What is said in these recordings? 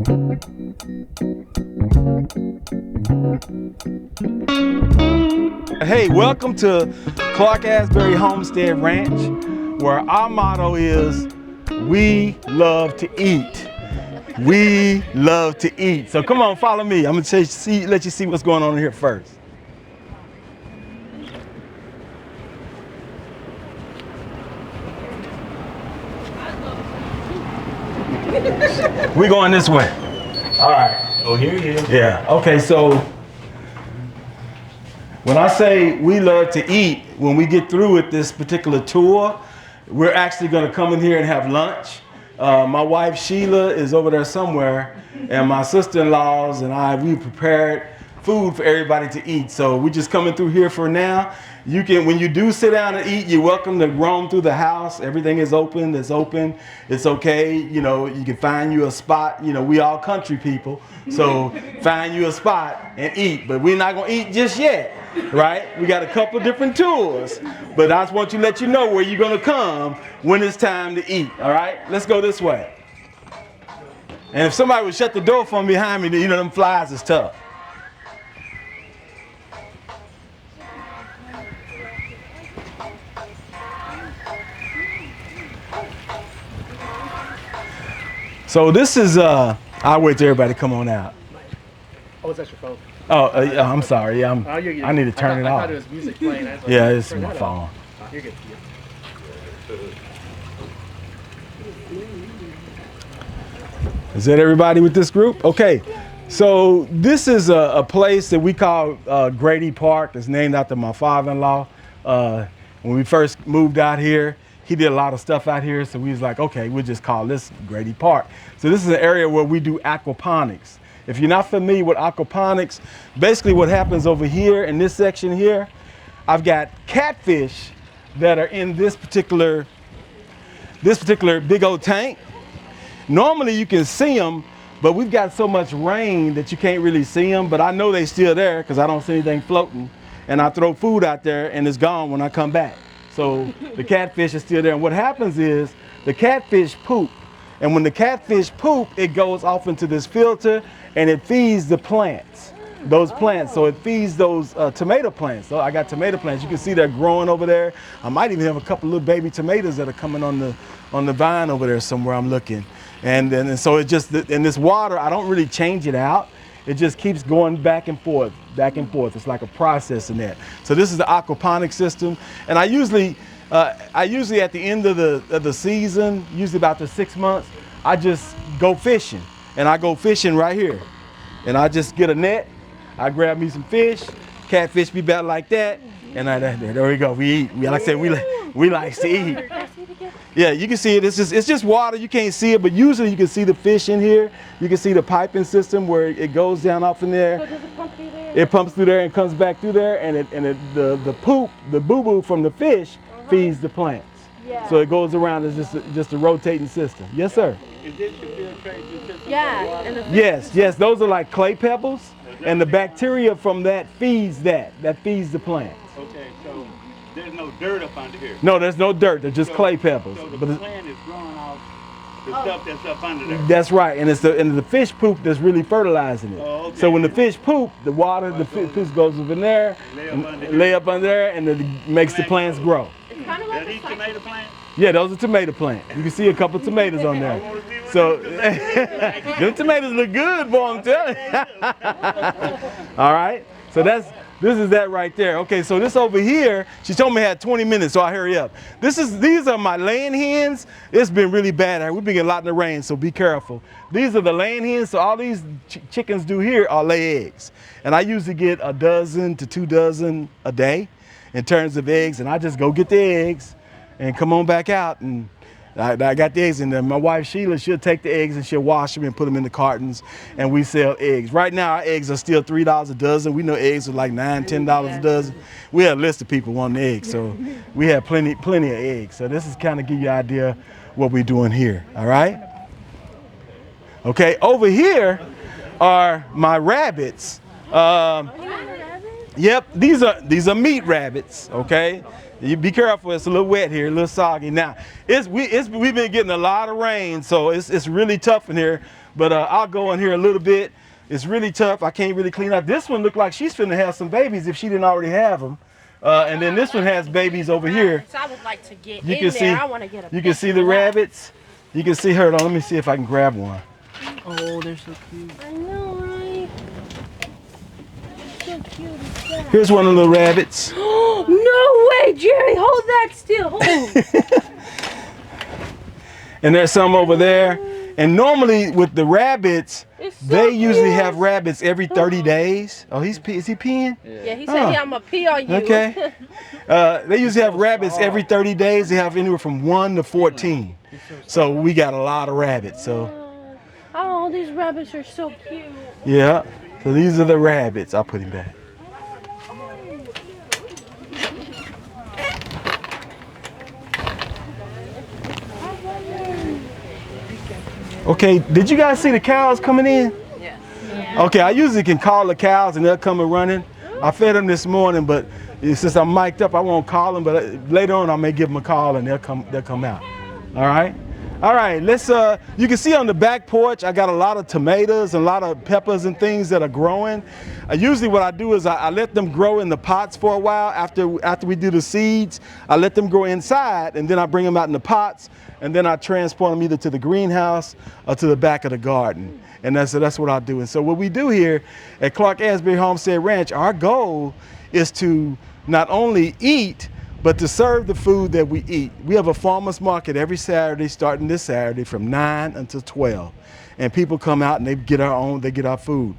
Hey, welcome to Clark-Asberry Homestead Ranch, where our motto is, we love to eat. We love to eat. So come on, follow me. I'm gonna let you see what's going on here first. We're going this way. All right. Oh, here he is. Yeah, okay, so when I say we love to eat, when we get through with this particular tour, we're actually gonna come in here and have lunch. My wife Sheila is over there somewhere, and my sister-in-laws and we prepared food for everybody to eat. So we're just coming through here for now. You can, when you do sit down and eat, you're welcome to roam through the house. Everything is open, it's open, it's okay. You know, you can find you a spot. You know, we all country people, so find you a spot and eat. But we're not gonna eat just yet, right? We got a couple of different tours, but I just want to let you know where you're gonna come when it's time to eat, all right? Let's go this way. And if somebody would shut the door from behind me, you know, them flies is tough. So this is, I'll wait till everybody come on out. Oh, is that your phone? Oh, I'm sorry. Yeah, I need to turn it off. I thought it was music playing. I was like, Yeah, it's my phone. You're good. Is that everybody with this group? Okay. So this is a place that we call Grady Park. It's named after my father-in-law. When we first moved out here, he did a lot of stuff out here, so we was like, okay, we'll just call this Grady Park. So this is an area where we do aquaponics. If you're not familiar with aquaponics, basically what happens over here in this section here, I've got catfish that are in this particular big old tank. Normally you can see them, but we've got so much rain that you can't really see them, but I know they're still there because I don't see anything floating. And I throw food out there and it's gone when I come back. So the catfish is still there. And what happens is the catfish poop. And when the catfish poop, it goes off into this filter and it feeds the plants, those plants. So it feeds those tomato plants. So I got tomato plants. You can see they're growing over there. I might even have a couple little baby tomatoes that are coming on the vine over there somewhere I'm looking. And so it just, in this water, I don't really change it out. It just keeps going back and forth, back and forth. It's like a process in that. So this is the aquaponic system. And I usually at the end of the season, usually about the 6 months, I just go fishing. And I go fishing right here. And I just get a net, I grab me some fish, catfish be better like that. And there we go, we eat. Like I said, we like to eat. Yeah, you can see it. It's just water. You can't see it, but usually you can see the fish in here. You can see the piping system where it goes down off in there. So does it pump through there? It pumps through there and comes back through there, and the poop, the boo-boo from the fish feeds the plants. Yeah. So it goes around. It's just a rotating system. Yes, sir. Is this your filtration system? Yeah. And the Yes. Those are like clay pebbles, and the bacteria from that feeds the plants. Okay, so there's no dirt up under here. No, there's no dirt. They're just clay pebbles. So But the plant is growing off the stuff that's up under there. that's right, and it's the fish poop that's really fertilizing it. Oh, okay. So when the fish poop, the water, the fish goes up in there, lay up under there, and it makes the plants grow. It's kind of like Are these tomato plants? Yeah, those are tomato plants. You can see a couple of tomatoes on there. So them tomatoes look good, boy, I'm telling you. All right, so this is that right there. Okay, so this over here, she told me I had 20 minutes, so I hurry up. These are my laying hens. It's been really bad. We've been getting a lot in the rain, so be careful. These are the laying hens, so all these chickens do here are lay eggs. And I usually get 12 to 2 dozen a day in terms of eggs, and I just go get the eggs and come on back out, and I got the eggs in there. My wife Sheila, she'll take the eggs and she'll wash them and put them in the cartons, and we sell eggs. Right now, our eggs are still $3 a dozen. We know eggs are like $9, $10 a dozen. We have a list of people wanting eggs, so we have plenty of eggs. So this is kind of give you an idea what we're doing here, all right? Okay, over here are my rabbits. Yep, these are meat rabbits. Okay, you be careful. It's a little wet here, a little soggy. Now, we've been getting a lot of rain, so it's really tough in here. But I'll go in here a little bit. It's really tough. I can't really clean up. This one looked like she's finna have some babies if she didn't already have them. And then this one has babies over here. So I would like to get You in can there. see. I want to get a You can see the rabbits. You can see her. Let me see if I can grab one. Oh, they're so cute. I know, right? So cute. Here's one of the little rabbits. No way, Jerry! Hold that still. Hold. And there's some over there. And normally with the rabbits, It's so they usually cute. have rabbits every 30 days. Oh, is he peeing? Yeah, he said, Oh. "Yeah, I'm gonna pee on you." Okay. They usually have rabbits every 30 days. They have anywhere from 1 to 14. So we got a lot of rabbits. So Oh, these rabbits are so cute. yeah. So these are the rabbits. I'll put him back. Okay, did you guys see the cows coming in? Yeah. Okay, I usually can call the cows and they'll come and running. I fed them this morning, but since I'm mic'd up, I won't call them. But later on, I may give them a call and they'll come out. All right. All right. Let's. You can see on the back porch, I got a lot of tomatoes and a lot of peppers and things that are growing. Usually, what I do is I let them grow in the pots for a while. After we do the seeds, I let them grow inside, and then I bring them out in the pots, and then I transport them either to the greenhouse or to the back of the garden. And that's what I do. And so what we do here at Clark-Asberry Homestead Ranch, our goal is to not only eat, but to serve the food that we eat. We have a farmer's market every Saturday, starting this Saturday from 9 until 12. And people come out and they get our food,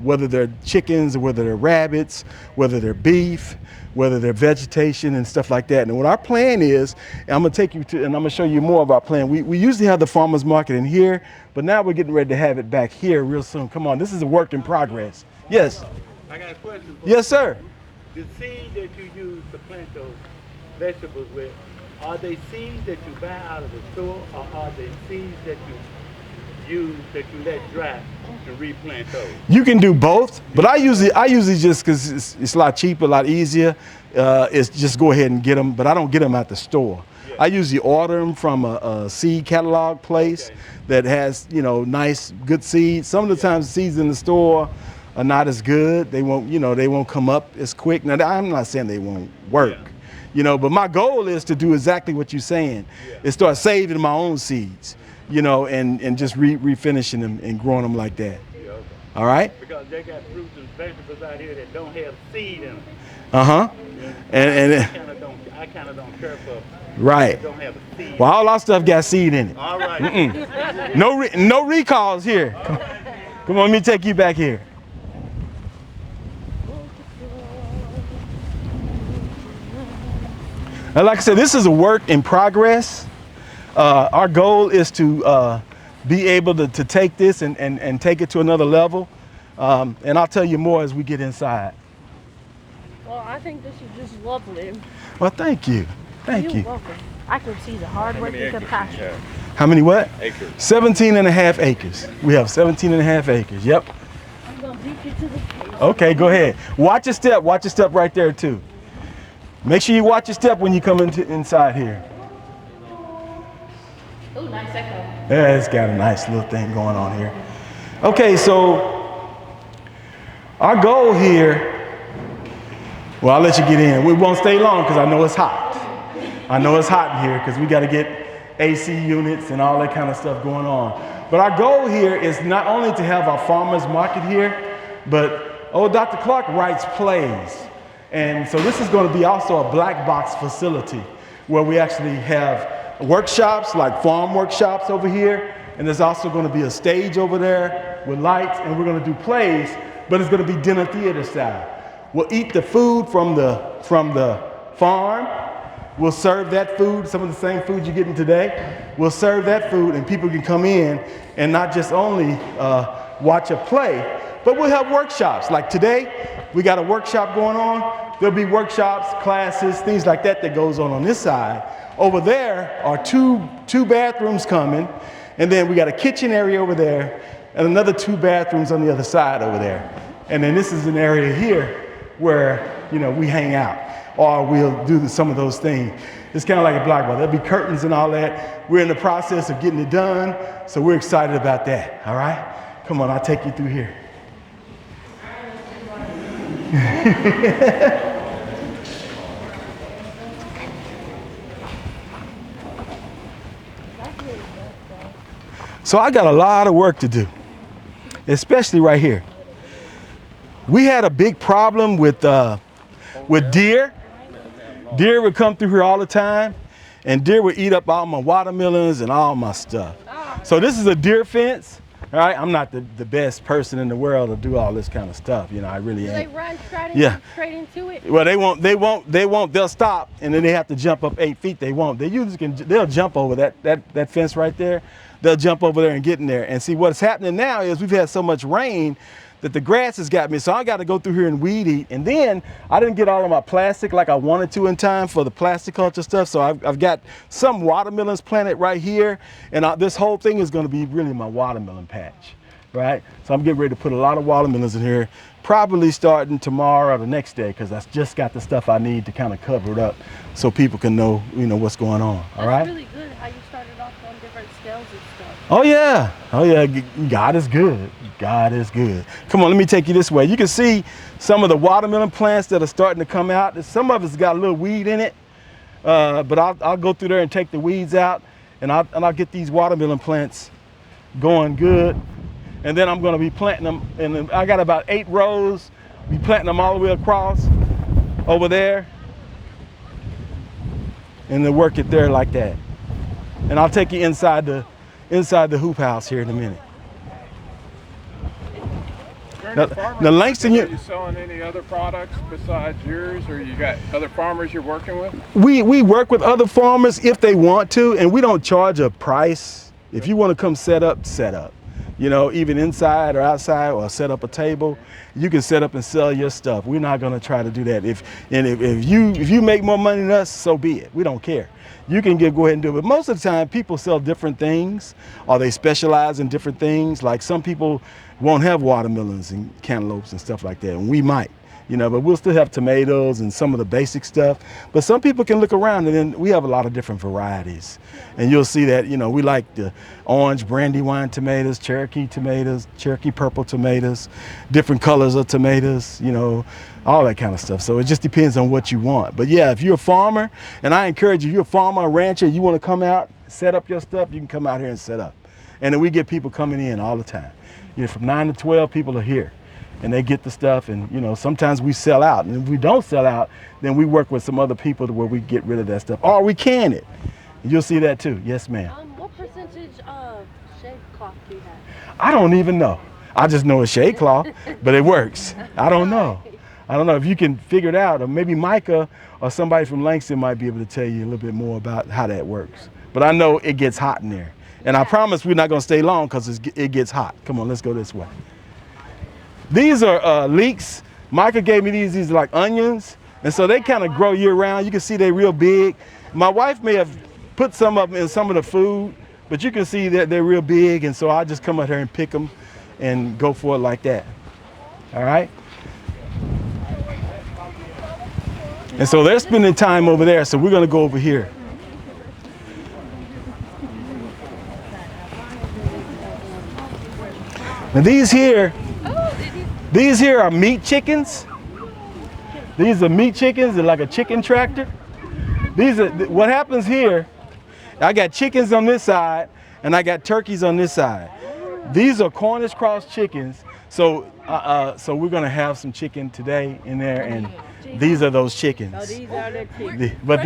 whether they're chickens or whether they're rabbits, whether they're beef, whether they're vegetation and stuff like that. And what our plan is, and I'm gonna take you to, and I'm gonna show you more of our plan. We usually have the farmer's market in here, but now we're getting ready to have it back here real soon. Come on, this is a work in progress. Yes. I got a question for Yes, sir. you. The seeds that you use to plant those vegetables with, are they seeds that you buy out of the store, or are they seeds that you use that you let dry to replant those? You can do both, but I usually just, because it's a lot cheaper, a lot easier, is just go ahead and get them, but I don't get them at the store. Yeah. I usually order them from a seed catalog place that has, nice, good seeds. Some of the times the seeds in the store are not as good. They won't come up as quick. Now, I'm not saying they won't work, but my goal is to do exactly what you're saying, is start saving my own seeds, and just refinishing them and growing them like that. Yeah, okay. All right? Because they got fruits and vegetables out here that don't have seed in them. Uh-huh. And I kind of don't care for right. don't have a seed. Well, all our stuff got seed in it. All right. No recalls here. Come on, let me take you back here. And like I said, this is a work in progress. Our goal is to be able to take this and take it to another level. And I'll tell you more as we get inside. Well, I think this is just lovely. Well, thank you. Thank You're you. welcome. I can see the hard work and compassion. How many what? Acres. 17 and a half acres. We have 17 and a half acres. Yep. I'm gonna beat you to the cage. Okay, go ahead. Watch your step. Watch your step right there too. Make sure you watch your step when you come inside here. Oh, nice echo. Yeah, it's got a nice little thing going on here. Okay, so our goal here, well, I'll let you get in. We won't stay long because I know it's hot. I know it's hot in here because we got to get AC units and all that kind of stuff going on. But our goal here is not only to have our farmers market here, but Dr. Clark writes plays. And so this is going to be also a black box facility where we actually have workshops, like farm workshops over here. And there's also going to be a stage over there with lights, and we're going to do plays, but it's going to be dinner theater style. We'll eat the food from the farm. We'll serve that food, some of the same food you're getting today. We'll serve that food, and people can come in and not just only watch a play, but we'll have workshops. Like today, we got a workshop going on. There'll be workshops, classes, things like that goes on this side. Over there are two bathrooms coming, and then we got a kitchen area over there, and another 2 bathrooms on the other side over there. And then this is an area here where, you know, we hang out, or we'll do some of those things. It's kind of like a block bar. There'll be curtains and all that. We're in the process of getting it done, so we're excited about that, all right? Come on, I'll take you through here. So I got a lot of work to do, especially right here. We had a big problem with deer. Deer would come through here all the time, and deer would eat up all my watermelons and all my stuff. So this is a deer fence. All right, I'm not the best person in the world to do all this kind of stuff. You know, I really ain't. Do they run straight into it? Well, they won't. They'll stop, and then they have to jump up 8 feet. They won't. They usually can. They'll jump over that fence right there. They'll jump over there and get in there. And see, what's happening now is we've had so much rain that the grass has got me. So I got to go through here and weed eat. And then I didn't get all of my plastic like I wanted to in time for the plastic culture stuff. So I've got some watermelons planted right here. And this whole thing is going to be really my watermelon patch, right? So I'm getting ready to put a lot of watermelons in here, probably starting tomorrow or the next day, because I just got the stuff I need to kind of cover it up so people can know, you know, what's going on. All right? That's really good how you started off on different scales and stuff. Oh yeah, oh yeah, God is good. God is good. Come on, let me take you this way. You can see some of the watermelon plants that are starting to come out. Some of it's got a little weed in it, but I'll go through there and take the weeds out, and I'll get these watermelon plants going good. And then I'm gonna be planting them, and I got about 8 rows. Be planting them all the way across over there, and then work it there like that. And I'll take you inside the hoop house here in a minute. Now Langston, are you selling any other products besides yours, or you got other farmers you're working with? We work with other farmers if they want to, and we don't charge a price. If you want to come set up. You know, even inside or outside, or set up a table, you can set up and sell your stuff. We're not going to try to do that. If you make more money than us, so be it. We don't care. You can go ahead and do it. But most of the time, people sell different things, or they specialize in different things. Like some people won't have watermelons and cantaloupes and stuff like that, and we might. You know, but we'll still have tomatoes and some of the basic stuff. But some people can look around, and then we have a lot of different varieties. And you'll see that, you know, we like the orange brandywine tomatoes, Cherokee purple tomatoes, different colors of tomatoes, you know, all that kind of stuff. So it just depends on what you want. But yeah, if you're a farmer, and I encourage you, if you're a farmer, a rancher, you want to come out, set up your stuff, you can come out here and set up. And then we get people coming in all the time. You know, from 9 to 12, people are here. And they get the stuff, and you know, sometimes we sell out, and if we don't sell out, then we work with some other people to where we get rid of that stuff, or we can it. You'll see that too. Yes, ma'am. What percentage of shade cloth do you have? I don't even know. I just know it's shade cloth, but it works. I don't know. If you can figure it out, or maybe Micah or somebody from Langston might be able to tell you a little bit more about how that works. But I know it gets hot in there, and I promise we're not going to stay long because it gets hot. Come on, let's go this way. These are leeks. Micah gave me these are like onions. And so they kind of grow year round. You can see they're real big. My wife may have put some of them in some of the food, but you can see that they're real big. And so I just come out here and pick them and go for it like that. All right. And so they're spending time over there. So we're going to go over here. Now these here are meat chickens. These are meat chickens. They're like a chicken tractor. What happens here, I got chickens on this side and I got turkeys on this side. These are Cornish cross chickens. So we're gonna have some chicken today in there, and these are those chickens. Oh, these are their chickens. But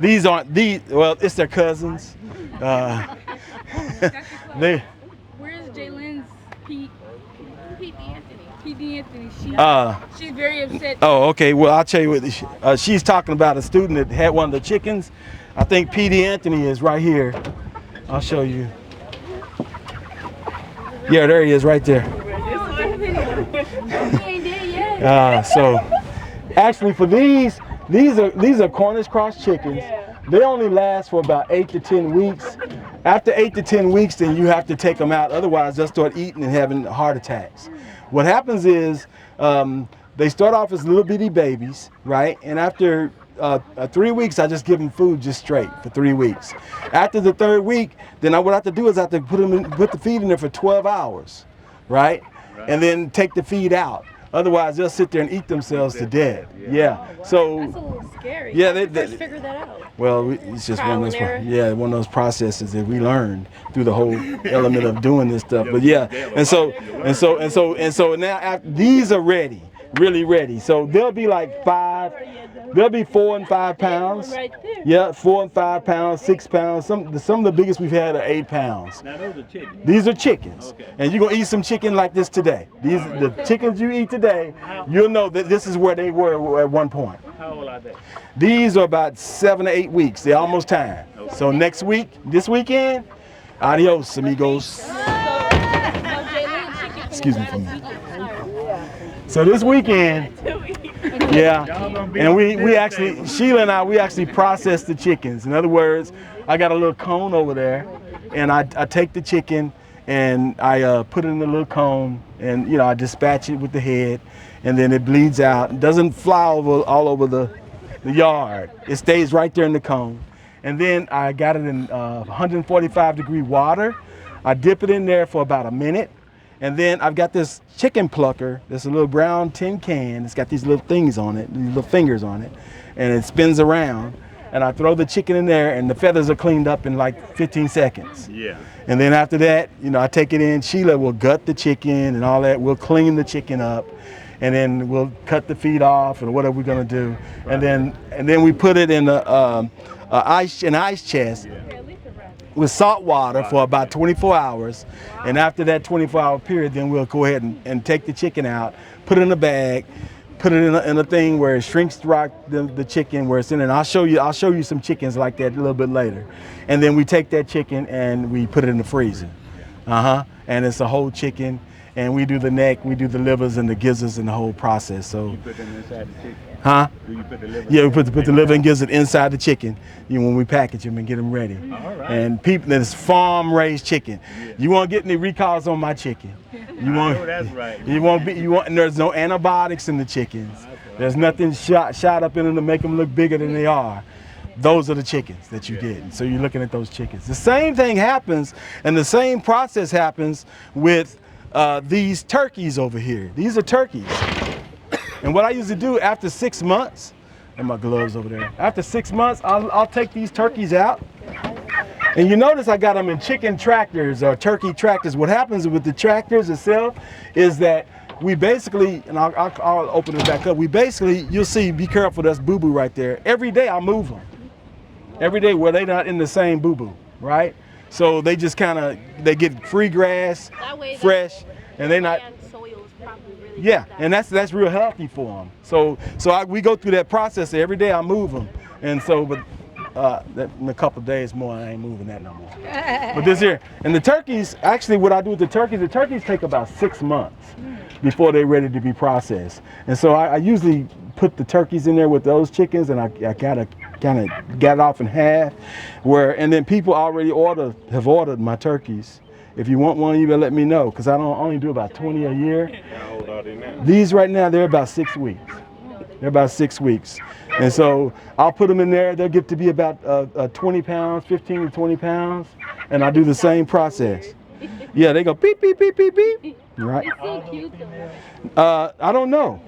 these aren't these. Well, it's their cousins. They. Where's Jalen's Pete D'Anthony? She's very upset. Oh, okay. Well, I'll tell you what. She's talking about a student that had one of the chickens. I think P. D'Anthony is right here. I'll show you. Yeah, there he is, right there. So, actually, for these are Cornish cross chickens. They only last for about 8 to 10 weeks. After 8 to 10 weeks, then you have to take them out. Otherwise, they'll start eating and having heart attacks. What happens is they start off as little bitty babies, right? And after 3 weeks, I just give them food just straight for 3 weeks. After the 3rd week, then what I have to do is I have to put the feed in there for 12 hours, right? And then take the feed out. Otherwise, they'll sit there and eat themselves to death. Yeah. So. That's a little scary. Yeah, How did you first figure that out? Well, it's just Trial one of and error? those. One of those processes that we learned through the whole element of doing this stuff. But yeah, and so now after, these are ready, really ready. So they'll be like 4 and 5 pounds. Right there. Yeah, 4 and 5 pounds, 6 pounds. Some of the biggest we've had are 8 pounds. Now those are chickens. These are chickens, Okay. and you're gonna eat some chicken like this today. The chickens you eat today, you'll know that this is where they were at one point. How old are they? These are about 7 to 8 weeks. They're almost time. So next week, this weekend, adios, amigos. Excuse me for a minute. So this weekend, yeah, and we actually, Sheila and I, we actually process the chickens. In other words, I got a little cone over there, and I take the chicken and I put it in the little cone, and I dispatch it with the head, and then it bleeds out. It doesn't fly all over the yard. It stays right there in the cone. And then I got it in 145-degree water. I dip it in there for about a minute. And then I've got this chicken plucker. There's a little brown tin can. It's got these little things on it, these little fingers on it. And it spins around. And I throw the chicken in there, and the feathers are cleaned up in like 15 seconds. Yeah. And then after that, I take it in. Sheila will gut the chicken and all that. We'll clean the chicken up. And then we'll cut the feet off and whatever we're gonna do. And then we put it in an ice chest with salt water for about 24 hours. And after that 24-hour period, then we'll go ahead and take the chicken out, put it in a bag, put it in a thing where it shrinks the chicken where it's in it. And I'll show you some chickens like that a little bit later. And then we take that chicken and we put it in the freezer. And it's a whole chicken. And we do the neck, we do the livers and the gizzards and the whole process. So, You put them inside the chicken. huh? Do you put the liver? Yeah, we put the liver and gizzard inside the chicken when we package them and get them ready. All right. And people, that's farm-raised chicken. You won't get any recalls on my chicken. You won't. know that's right. And there's no antibiotics in the chickens. There's nothing shot up in them to make them look bigger than they are. Those are the chickens that you get. So you're looking at those chickens. The same thing happens, and the same process happens with these turkeys over here. These are turkeys. And what I usually do after 6 months, and my gloves over there, after 6 months, I'll take these turkeys out. And you notice I got them in chicken tractors or turkey tractors. What happens with the tractors itself is that we basically, and I'll open it back up, you'll see, be careful, that's boo-boo right there. Every day I move them. Every day where they're not in the same boo-boo, right? So they just they get free grass, fresh, and they're not. Yeah, and that's real healthy for them. So we go through that process every day. I move them, and so but in a couple of days more, I ain't moving that no more. But this here, and the turkeys. Actually, what I do with the turkeys take about 6 months before they're ready to be processed. And so I usually put the turkeys in there with those chickens, and I gotta kind of got it off in half, and then people already have ordered my turkeys. If you want one, you better let me know, because I only do about 20 a year. How old are they now? These right now, they're about 6 weeks. They're about 6 weeks. And so I'll put them in there. They'll get to be about 20 pounds, 15 to 20 pounds. And I do the same process. Yeah, they go beep, beep, beep, beep, beep. Right? It's so cute though. I don't know.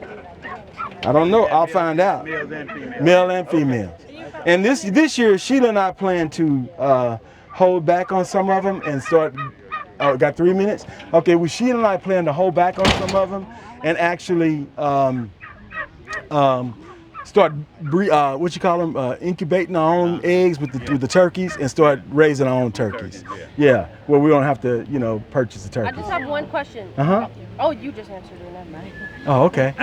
I'll find out. Males and females. Male and females. And this year, Sheila and I plan to hold back on some of them and start. Oh, got 3 minutes? Okay, well, Sheila and I plan to hold back on some of them and actually start incubating our own eggs with the turkeys and start raising our own turkeys. Yeah, well, we don't have to, purchase the I turkeys. just have one question. Oh, you just answered it. Never mind. Oh, okay.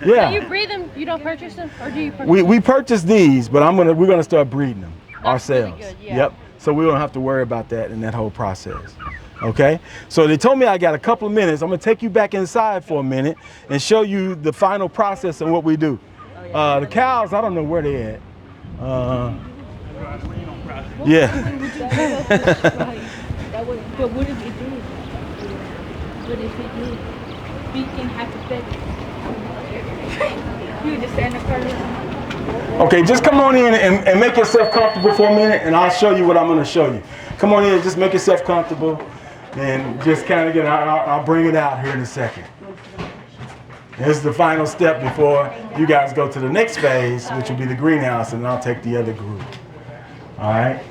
Do Yeah. you breed them? You don't purchase them, or do you purchase We purchased these, but we're gonna start breeding them ourselves. really good, yeah. Yep. So we don't have to worry about that in that whole process. Okay. So they told me I got a couple of minutes. I'm gonna take you back inside for a minute and show you the final process and what we do. The cows, I don't know where they at. Yeah. But what if it did? What if it did? speaking hypothetically. You just stand in front of them. Okay, just come on in and make yourself comfortable for a minute, and I'll show you what I'm going to show you. Come on in, just make yourself comfortable, and just kind of get. I'll bring it out here in a second. This is the final step before you guys go to the next phase, which will be the greenhouse, and I'll take the other group. All right.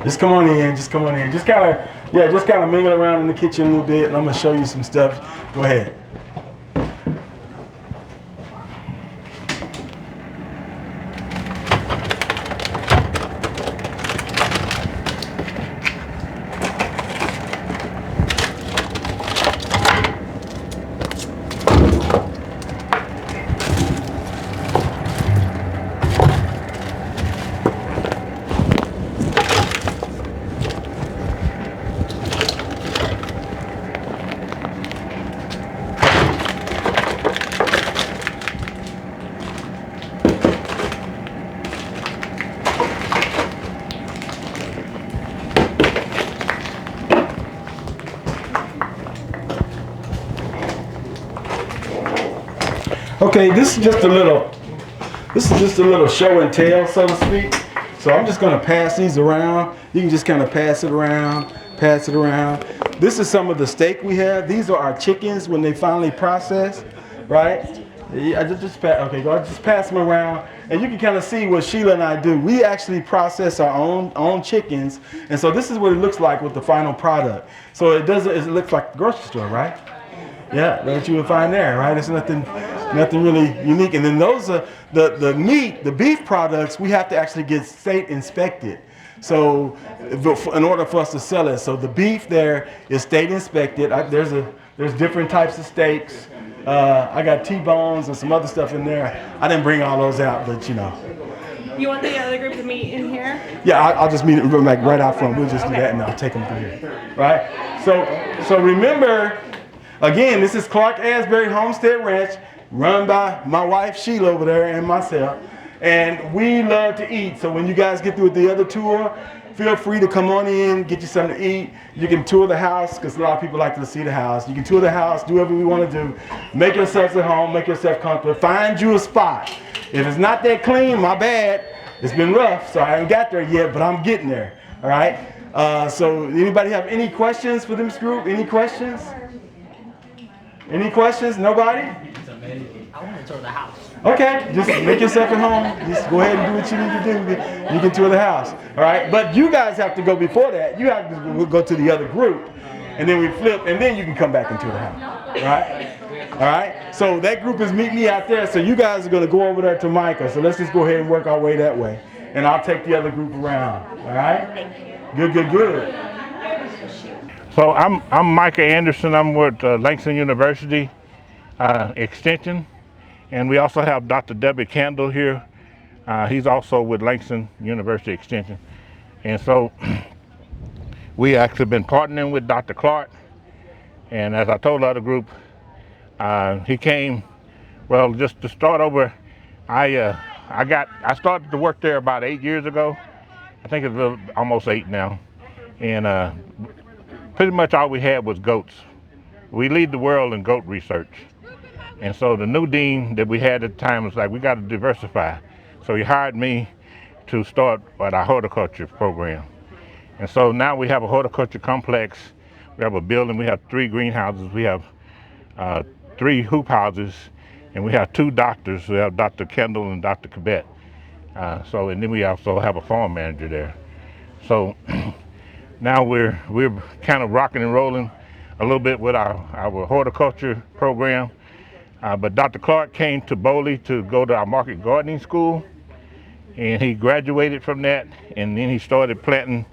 Just come on in. Just come on in. Just kind of mingle around in the kitchen a little bit, and I'm going to show you some stuff. Go ahead. Okay, this is just a little show and tell, so to speak. So I'm just going to pass these around. You can just kind of pass it around, pass it around. This is some of the steak we have. These are our chickens when they finally process, right? I just pass them around, and you can kind of see what Sheila and I do. We actually process our own chickens, and so this is what it looks like with the final product. So it looks like a grocery store, right? Yeah, that's what you would find there, right? It's nothing really unique. And then those are the meat, the beef products, we have to actually get state inspected. So in order for us to sell it, so the beef there is state inspected. There's different types of steaks. I got T-bones and some other stuff in there. I didn't bring all those out, but you know. You want the other group to meet in here? Yeah, I'll just meet it like right out front. We'll just do that and I'll take them through here, right? So remember. Again, this is Clark-Asberry Homestead Ranch, run by my wife Sheila over there and myself. And we love to eat. So when you guys get through with the other tour, feel free to come on in, get you something to eat. You can tour the house, because a lot of people like to see the house. You can tour the house, do whatever we want to do. Make yourselves at home, make yourself comfortable. Find you a spot. If it's not that clean, my bad. It's been rough, so I haven't got there yet, but I'm getting there. All right? So anybody have any questions for this group? Any questions? Any questions? Nobody? I want to tour the house. Okay, just make yourself at home. Just go ahead and do what you need to do. You can tour the house. All right, but you guys have to go before that. You have to go to the other group, and then we flip, and then you can come back and tour the house. All right? All right? So that group is meeting me out there, so you guys are going to go over there to Micah. So let's just go ahead and work our way that way, and I'll take the other group around. All right? Good, good, good. So I'm Micah Anderson. I'm with Langston University Extension, and we also have Dr. Debbie Kendall here. He's also with Langston University Extension, and so we actually been partnering with Dr. Clark. And as I told the other group, he came. Well, just to start over, I started to work there about 8 years ago. I think it's almost 8 now, and pretty much all we had was goats. We lead the world in goat research. And so the new dean that we had at the time was like, we got to diversify. So he hired me to start with our horticulture program. And so now we have a horticulture complex. We have a building, we have 3 greenhouses, we have 3 hoop houses, and we have 2 doctors. We have Dr. Kendall and Dr. Cabet. And then we also have a farm manager there. So now we're kind of rocking and rolling a little bit with our horticulture program. But Dr. Clark came to Boley to go to our market gardening school, and he graduated from that, and then he started planting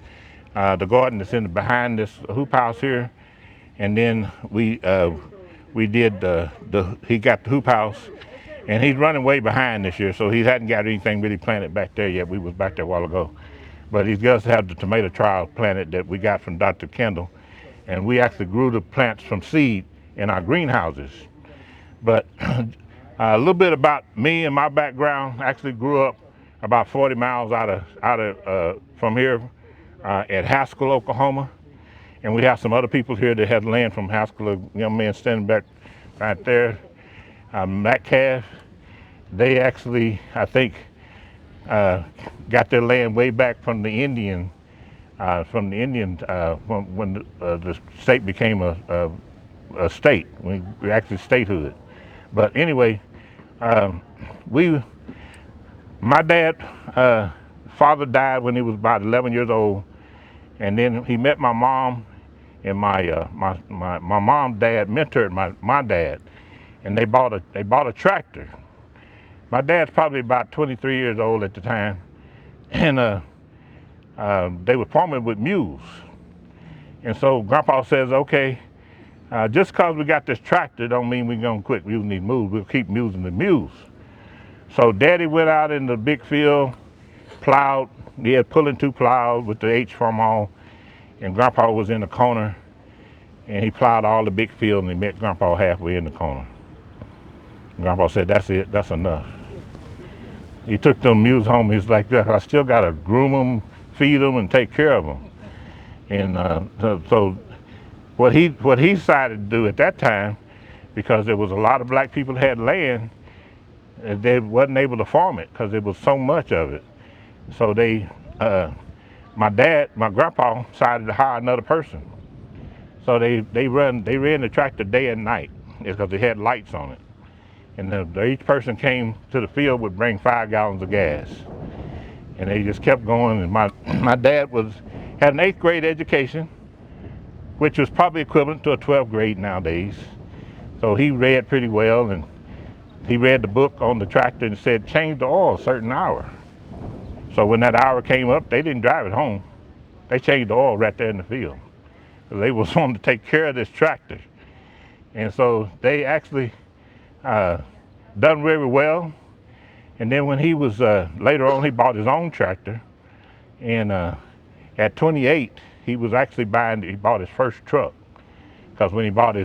the garden that's behind this hoop house here. And then we did he got the hoop house, and he's running way behind this year, so he hadn't got anything really planted back there yet. We was back there a while ago. But he does have the tomato trial planted that we got from Dr. Kendall. And we actually grew the plants from seed in our greenhouses. But a little bit about me and my background. I actually grew up about 40 miles from here at Haskell, Oklahoma. And we have some other people here that have land from Haskell, a young man standing back right there. Metcalf, they actually, I think, got their land way back from the Indian, when the state became a state. We actually statehood. But anyway, my dad, father died when he was about 11 years old, and then he met my mom, and my mom dad mentored my dad, and they bought a tractor. My dad's probably about 23 years old at the time, and they were farming with mules. And so Grandpa says, okay, just because we got this tractor don't mean we're gonna quit using these mules. We'll keep using the mules. So Daddy went out in the big field, plowed. He had pulling two plows with the H from all, and Grandpa was in the corner, and he plowed all the big field, and he met Grandpa halfway in the corner. Grandpa said, that's it, that's enough. He took them mules home. He's like, I still gotta groom them, feed them, and take care of them. And so what he decided to do at that time, because there was a lot of black people that had land, they wasn't able to farm it because there was so much of it. So my grandpa decided to hire another person. So they ran the tractor day and night because they had lights on it. And each person came to the field would bring 5 gallons of gas. And they just kept going. And my dad had an 8th grade education, which was probably equivalent to a 12th grade nowadays. So he read pretty well, and he read the book on the tractor and said, change the oil a certain hour. So when that hour came up, they didn't drive it home. They changed the oil right there in the field. They was wanting to take care of this tractor. And so they actually done very well. And then when he was, later on, he bought his own tractor. And at 28, he bought his first truck. Because when he bought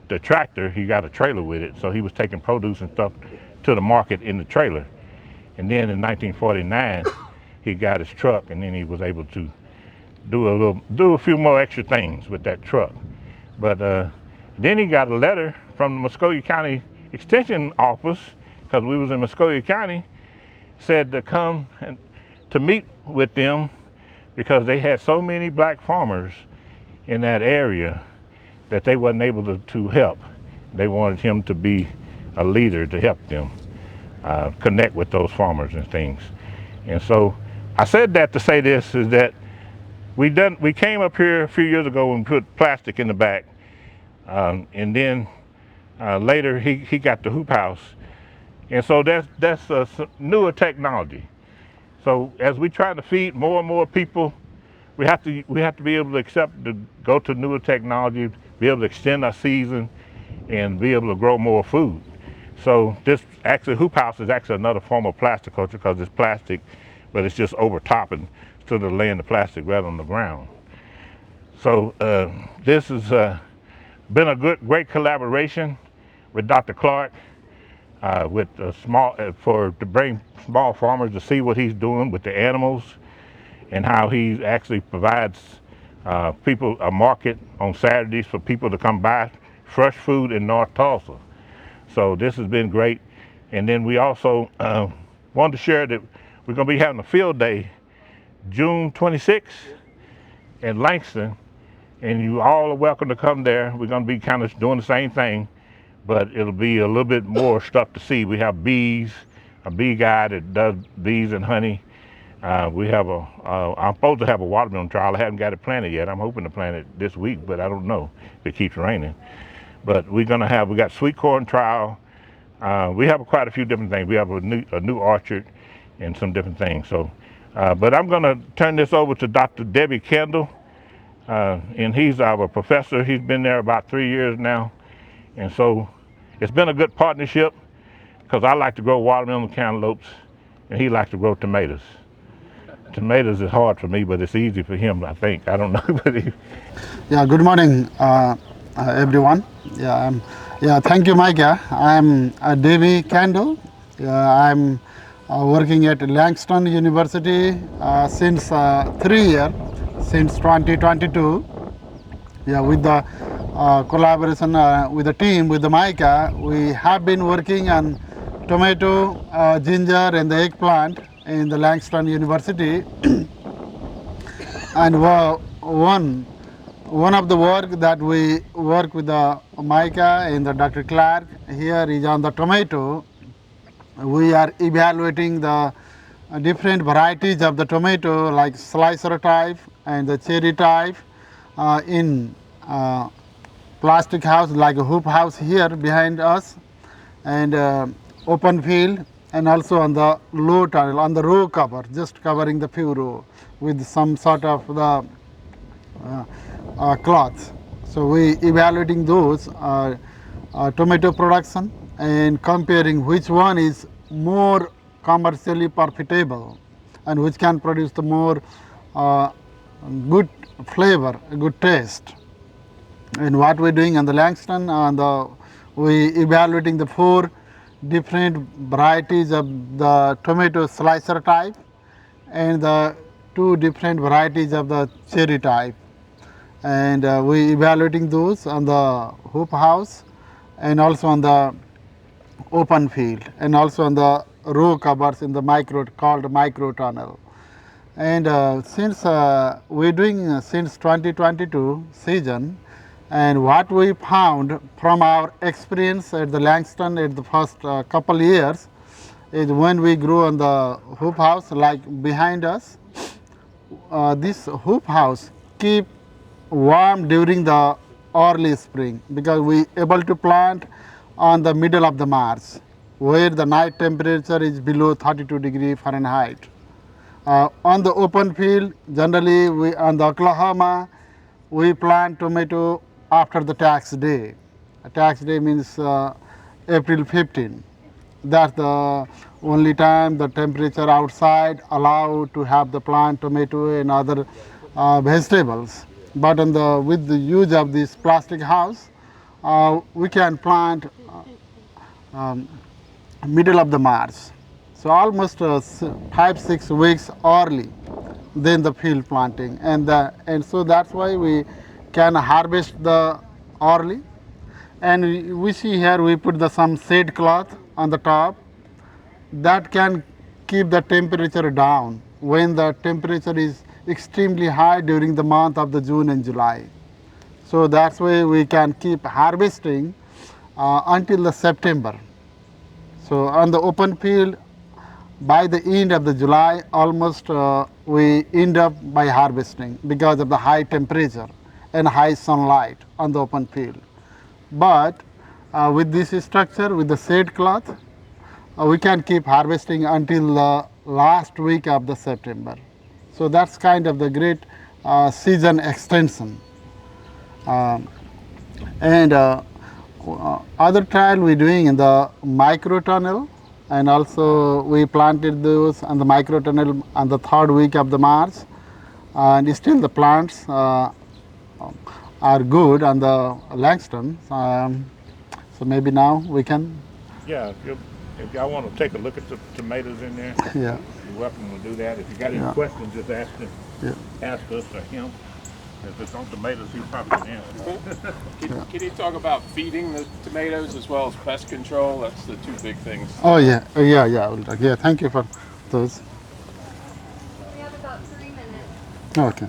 the tractor, he got a trailer with it. So he was taking produce and stuff to the market in the trailer. And then in 1949, he got his truck, and then he was able to do a few more extra things with that truck. But then he got a letter from the Muskogee County Extension Office, because we was in Muskogee County, said to come and to meet with them because they had so many black farmers in that area that they wasn't able to help. They wanted him to be a leader to help them connect with those farmers and things. And so I said that to say this is that we came up here a few years ago and put plastic in the back, and then later he got the hoop house, and so that's a newer technology. So as we try to feed more and more people, we have to be able to accept to go to newer technology, be able to extend our season, and be able to grow more food. So this actually hoop house is actually another form of plasticulture because it's plastic, but it's just over topping instead of laying the plastic right on the ground. So this has been a great collaboration with Dr. Clark, to bring small farmers to see what he's doing with the animals and how he actually provides people a market on Saturdays for people to come buy fresh food in North Tulsa. So this has been great. And then we also wanted to share that we're going to be having a field day June 26th in Langston, and you all are welcome to come there. We're going to be kind of doing the same thing, but it'll be a little bit more stuff to see. We have bees, a bee guy that does bees and honey. We have I'm supposed to have a watermelon trial. I haven't got it planted yet. I'm hoping to plant it this week, but I don't know if it keeps raining. But we got sweet corn trial. We have quite a few different things. We have a new orchard and some different things. So, but I'm going to turn this over to Dr. Debbie Kendall, and he's our professor. He's been there about 3 years now, and so it's been a good partnership because I like to grow watermelon cantaloupes, and he likes to grow tomatoes. Tomatoes is hard for me, but it's easy for him, I think. I don't know, but Yeah, good morning, everyone. Thank you, Micah. I'm Debbie Kendall. I'm working at Langston University since 3 years, since 2022. With the collaboration with the team, with the Micah. We have been working on tomato, ginger, and the eggplant in the Langston University. And one of the work that we work with the Micah and the Dr. Clark here is on the tomato. We are evaluating the different varieties of the tomato like slicer type and the cherry type in plastic house like a hoop house here behind us, and open field, and also on the low tile on the row cover, just covering the few row with some sort of the cloth. So we evaluating those tomato production and comparing which one is more commercially profitable and which can produce the more good flavor, good taste. And what we're doing on the Langston, we evaluating the 4 different varieties of the tomato slicer type and the 2 different varieties of the cherry type. And we evaluating those on the hoop house and also on the open field and also on the row covers in the called micro tunnel. And since we're doing since 2022 season, and what we found from our experience at the Langston at the first couple years is when we grew on the hoop house like behind us, this hoop house keep warm during the early spring because we able to plant on the middle of the March where the night temperature is below 32 degree Fahrenheit. On the open field, generally on the Oklahoma, we plant tomato after the tax day. Tax day means April 15. That's the only time the temperature outside allow to have the plant tomato and other vegetables. But with the use of this plastic house, we can plant middle of the March. So almost 5-6 weeks early than the field planting, and so that's why we can harvest the early. And we see here we put some shade cloth on the top that can keep the temperature down when the temperature is extremely high during the month of the June and July. So that's why we can keep harvesting until the September. So on the open field, by the end of the July, almost we end up by harvesting because of the high temperature and high sunlight on the open field. But with this structure, with the shade cloth, we can keep harvesting until the last week of the September. So that's kind of the great season extension. And other trial we're doing in the micro tunnel, and also we planted those on the micro tunnel on the 3rd week of the March, and still the plants are good on the Langston. So maybe now we can. Yeah, if y'all want to take a look at the tomatoes in there, Yeah. you're welcome to do that. If you got any Yeah. questions, just ask them. Yeah. Ask us or him. If it's on tomatoes, he probably can answer. Can you talk about feeding the tomatoes as well as pest control? That's the 2 big things. Oh yeah, yeah. Thank you for those. We have about 3 minutes. Okay.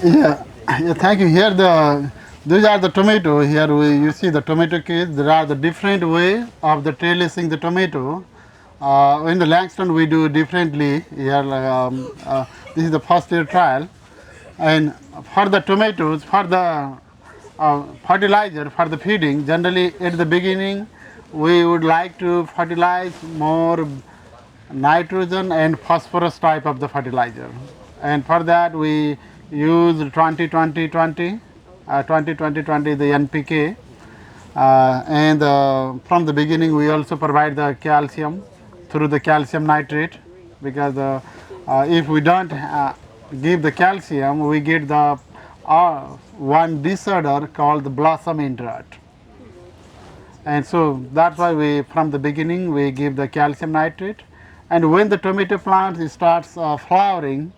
Yeah. Thank you. Here these are the tomato. Here you see the tomato case. There are the different way of the trellising the tomato. In the Langston we do differently. Here this is the first year trial, and for the tomatoes, for the fertilizer for the feeding, generally at the beginning we would like to fertilize more nitrogen and phosphorus type of the fertilizer, and for that we use 20-20-20, 20-20-20 the NPK, and from the beginning we also provide the calcium through the calcium nitrate, because if we don't give the calcium, we get the one disorder called the blossom end rot. And so that's why from the beginning we give the calcium nitrate. And when the tomato plant starts flowering,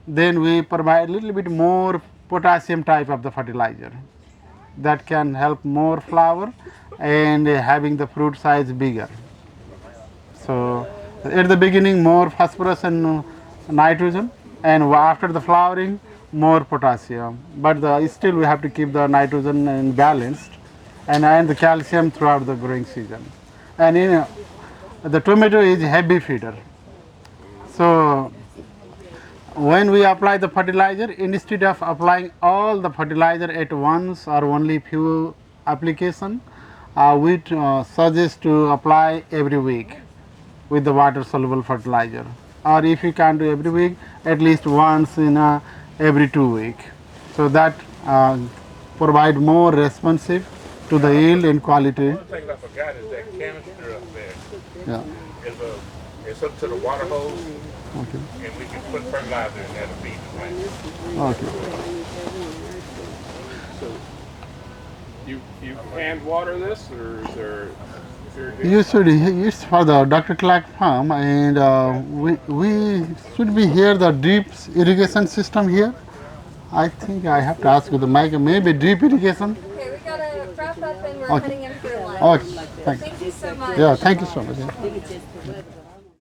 then we provide a little bit more potassium type of the fertilizer that can help more flower and having the fruit size bigger. So at the beginning more phosphorus and nitrogen, and after the flowering more potassium, but still we have to keep the nitrogen and balanced, and the calcium throughout the growing season. And the tomato is heavy feeder, so when we apply the fertilizer, instead of applying all the fertilizer at once or only few application, we suggest to apply every week with the water soluble fertilizer, or if you can't do every week, at least once in every 2 weeks. So that provide more responsive to the yield and quality. One thing I forgot is that canister up there. Yeah. It's up to the water hose, Okay. and we can put fertilizer in there to feed the plant. Okay. You hand water this, or is there irrigation? You should use for the Dr. Clark farm, and we should be here the drip irrigation system here. I think I have to ask you the mic, maybe drip irrigation. Okay, we gotta wrap up and we're Okay. heading in for lunch. Okay, thank you. Thank you so much. Yeah, thank you so much.